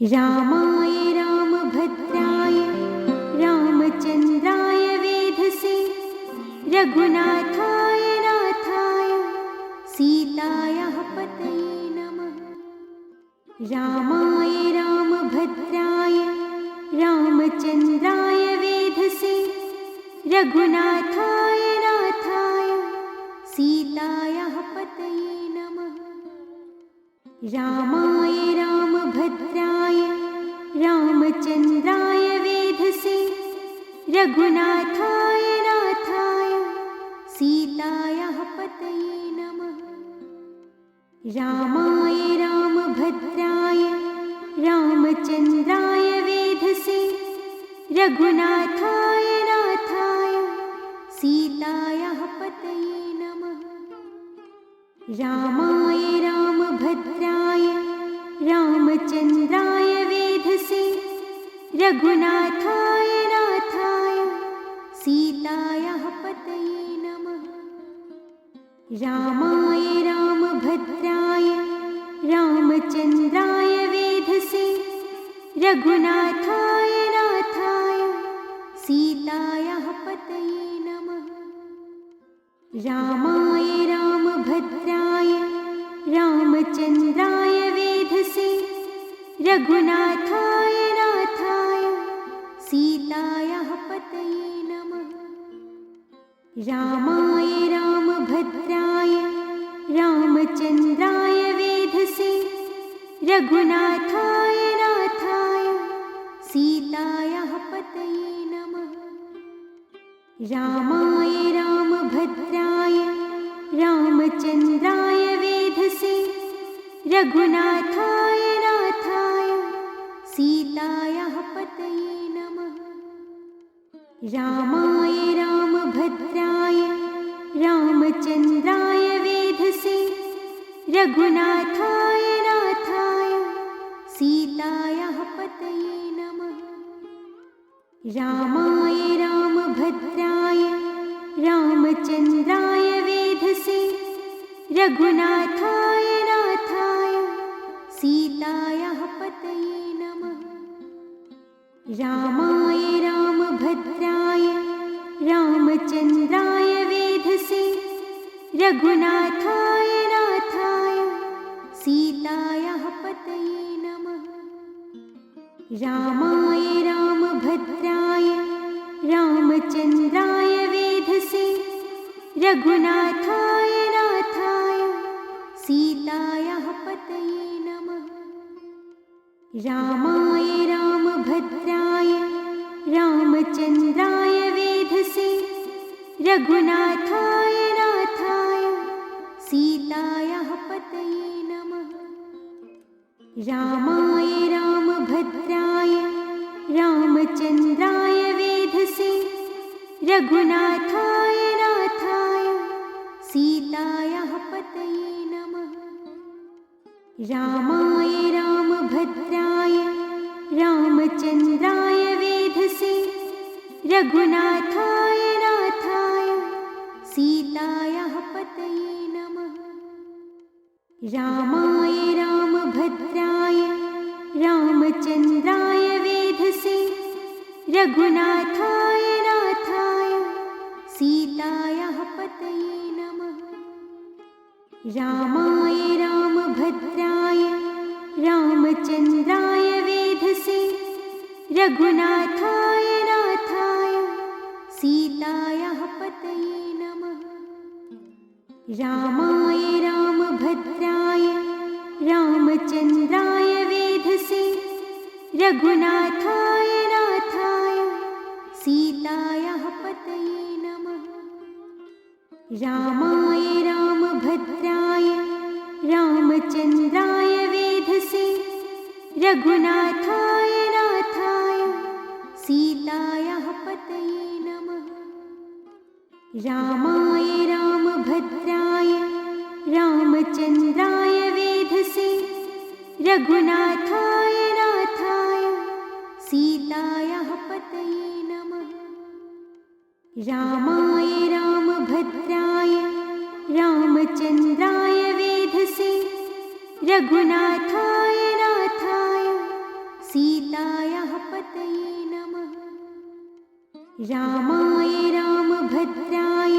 रामाय रामभद्राय रामचन्द्राय वेधसे रघुनाथाय नाथाय सीतायाः पतये नमः। रामाय रामभद्राय रामचन्द्राय वेधसे रघुनाथाय नाथाय सीतायाः पतये नमः। रामाय रामभद्राय रामचन्द्राय वेधसे रघुनाथाय नाथाय सीतायाः पतये नमः। रामाय रामभद्राय रामचन्द्राय वेधसे रघुनाथाय नाथाय सीतायाः पतये नमः। रामाय रामभद्राय रामचन्द्राय वेधसे रघुनाथाय नाथाय सीतायाः पतये नमः। रामाय रामभद्राय रामचन्द्राय वेधसे रघुनाथाय नाथाय सीतायाः पतये नमः। रामाय रामभद्राय रामचन्द्राय वेधसे रघुनाथाय नाथाय सीतायाः पतये नमः। रामाय रामभद्राय रामचन्द्राय वेधसे रघुनाथाय नाथाय सीतायाः पतये नमः। रामाय रामभद्राय रामचन्द्राय वेधसे रघुनाथाय नाथाय सीतायाः पतये नमः। रामाय रामभद्राय रामचन्द्राय वेधसे रघुनाथाय नाथाय सीतायाः पतये नमः। रामाय रामभद्राय रामचन्द्राय वेधसे रघुनाथाय नाथाय सीतायाः पतये नमः। रामाय रामभद्राय रामचन्द्राय वेधसे रघुनाथाय नाथाय सीतायाः पतये नमः। रामाय रामभद्राय रामचन्द्राय वेधसे रघुनाथाय नाथाय सीतायाः पतये नमः। रामाय रामभद्राय रामचन्द्राय वेधसे रघुनाथाय नाथाय सीतायाः पतये नमः। रामाय रामभद्राय रामचन्द्राय वेधसे रघुनाथाय नाथाय सीतायाः पतये नमः। रामाय रामभद्राय रामचन्द्राय वेधसे रघुनाथाय नाथाय सीतायाः पतये नमः। रामाय रामभद्राय रामचन्द्राय वेधसे रघुनाथाय नाथाय सीतायाः पतये नमः। रामाय रामभद्राय रामचन्द्राय वेधसे रघुनाथाय नाथाय सीतायाः पतये नमः। रामाय रामभद्राय रामचन्द्राय वेधसे रघुनाथाय नाथाय सीतायाः पतये नमः। रामाय रामभद्राय रामचन्द्राय वेधसे रघुनाथाय नाथाय सीतायाः पतये नमः। रामाय रामभद्राय रामचन्द्राय वेधसे रघुनाथाय नाथाय सीतायाः पतये नमः। रामाय रामभद्राय रामचन्द्राय वेधसे रघुनाथाय नाथाय रामाय रामभद्राय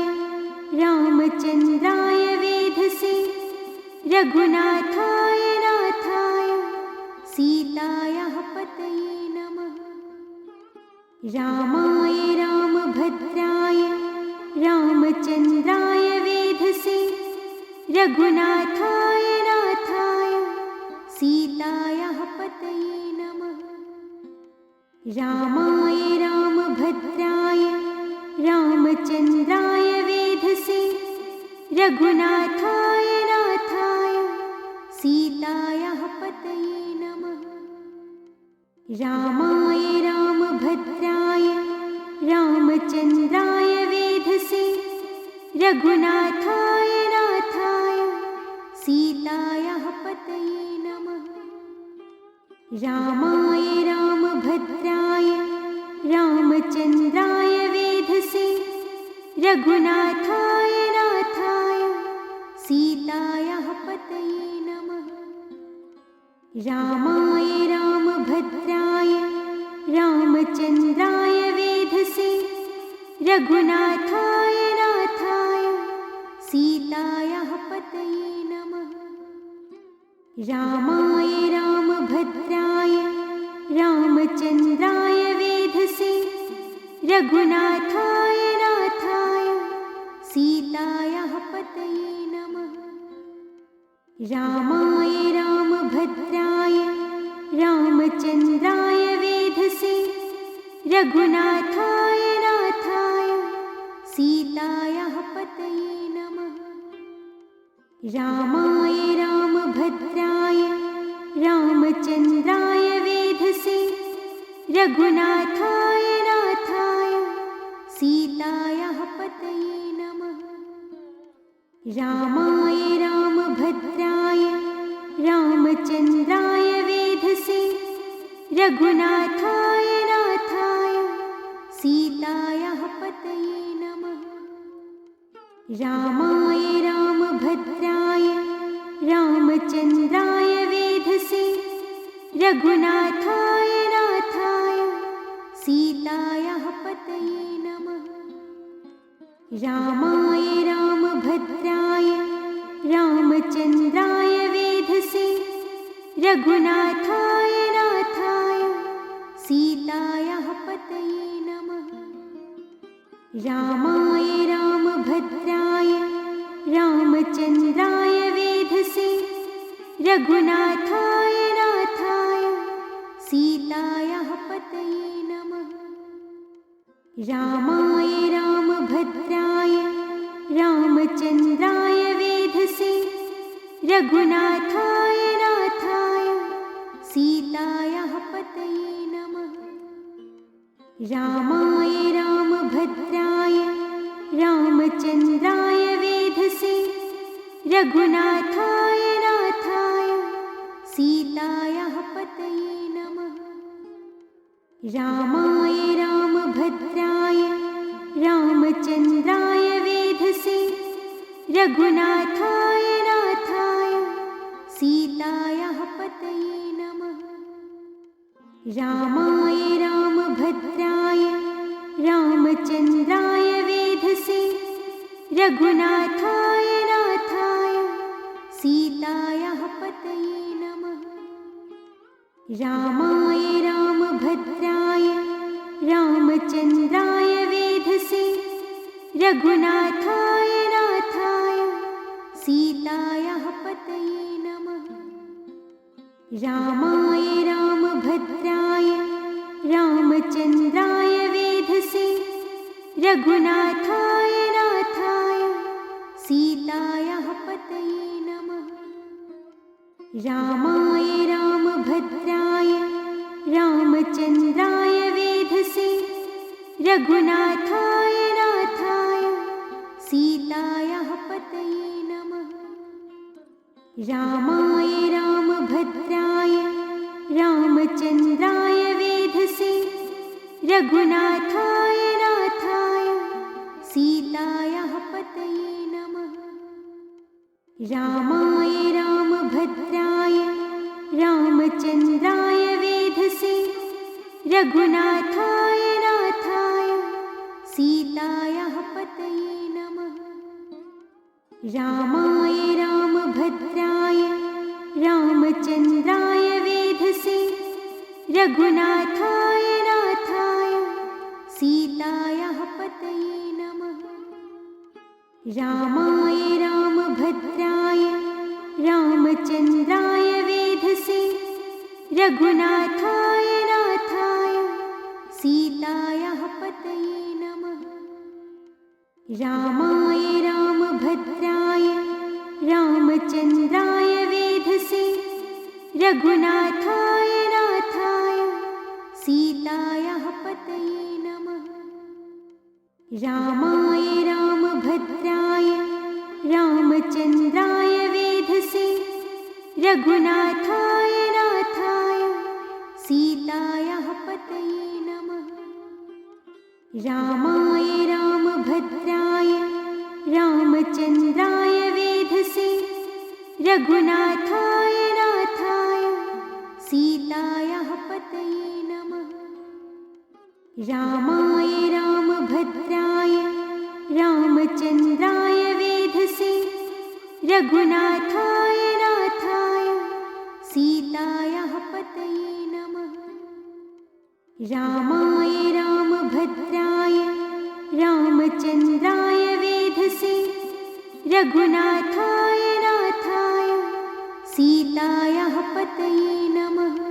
रामचन्द्राय वेधसे रघुनाथाय नाथाय सीतायाः पतये नमः। रामाय रामभद्राय रामचन्द्राय वेधसे रघुनाथाय नाथाय सीतायाः पतये नमः। रामाय रामभद्राय रामचन्द्राय वेधसे रघुनाथाय नाथाय सीतायाः पतये नमः। रामाय रामभद्राय रामचन्द्राय वेधसे रघुनाथाय नाथाय सीतायाः पतये नमः। रामाय रामभद्राय रामचन्द्राय वेधसे रघुनाथाय नाथाय सीतायाः पतये नमः। रामाय रामभद्राय रामचन्द्राय वेधसे रघुनाथाय नाथाय सीतायाः पतये नमः। रामाय रामभद्राय रामचन्द्राय वेधसे रघुनाथाय नाथाय सीतायाः पतये नमः। रामाय रामभद्राय रामचन्द्राय वेधसे रघुनाथाय नाथाय सीतायाः पतये नमः। रामाय रामभद्राय रामचन्द्राय वेधसे रघुनाथाय नाथाय सीतायाः पतये नमः। रामाय रामभद्राय रामचन्द्राय वेधसे रघुनाथाय नाथाय सीतायाः पतये नमः। रामाय रामभद्राय रामचन्द्राय वेधसे रघुनाथाय नाथाय सीतायाः पतये नमः। रामाय रामभद्राय रामचन्द्राय वेधसे रघुनाथाय नाथाय सीतायाः पतये नमः। रामाय रामभद्राय रामचन्द्राय वेधसे रघुनाथाय नाथाय सीतायाः पतये नमः। रामाय रामभद्राय रामचन्द्राय वेधसे रघुनाथाय नाथाय सीतायाः पतये नमः। रामाय रामभद्राय रामचन्द्राय वेधसे रघुनाथाय नाथाय सीतायाः पतये नमः। रामाय रामभद्राय रामचन्द्राय वेधसे रघुनाथाय नाथाय सीतायाः पतये नमः। रामाय रामभद्राय रामचन्द्राय वेधसे रघुनाथाय नाथाय सीतायाः पतये नमः। रामाय रामभद्राय रामचन्द्राय वेधसे रघुनाथाय नाथाय सीतायाः पतये नमः। रामाय रामभद्राय रामचन्द्राय वेधसे रघुनाथाय नाथाय सीतायाः पतये नमः। रामाय रामभद्राय रामचन्द्राय वेधसे रघुनाथाय नाथाय सीतायाः पतये नमः। रामाय रामभद्राय रामचन्द्राय वेधसे रघुनाथाय नाथाय सीतायाः पतये नमः। रामाय रामभद्राय रामचन्द्राय वेधसे रघुनाथाय नाथाय सीतायाः पतये नमः। रामाय रामभद्राय रामचन्द्राय वेधसे रघुनाथाय नाथाय सीतायाः पतये नमः। रामाय रामभद्राय रामचन्द्राय वेधसे रघुनाथाय नाथाय सीतायाः पतये नमः। रामाय रामभद्राय रामचन्द्राय वेधसे रघुनाथाय नाथाय सीतायाः पतये नमः। रामाय रामभद्राय रामचन्द्राय वेधसे रघुनाथाय नाथाय सीतायाः पतये नमः। रामाय रामभद्राय रामचन्द्राय वेधसे रघुनाथाय नाथाय सीतायाः पतये नमः। रामाय रामभद्राय रामचन्द्राय वेधसे रघुनाथाय नाथाय सीतायाः पतये नमः। रामाय रामभद्राय रामचन्द्राय वेधसे रघुनाथाय नाथाय सीतायाः पतये नमः।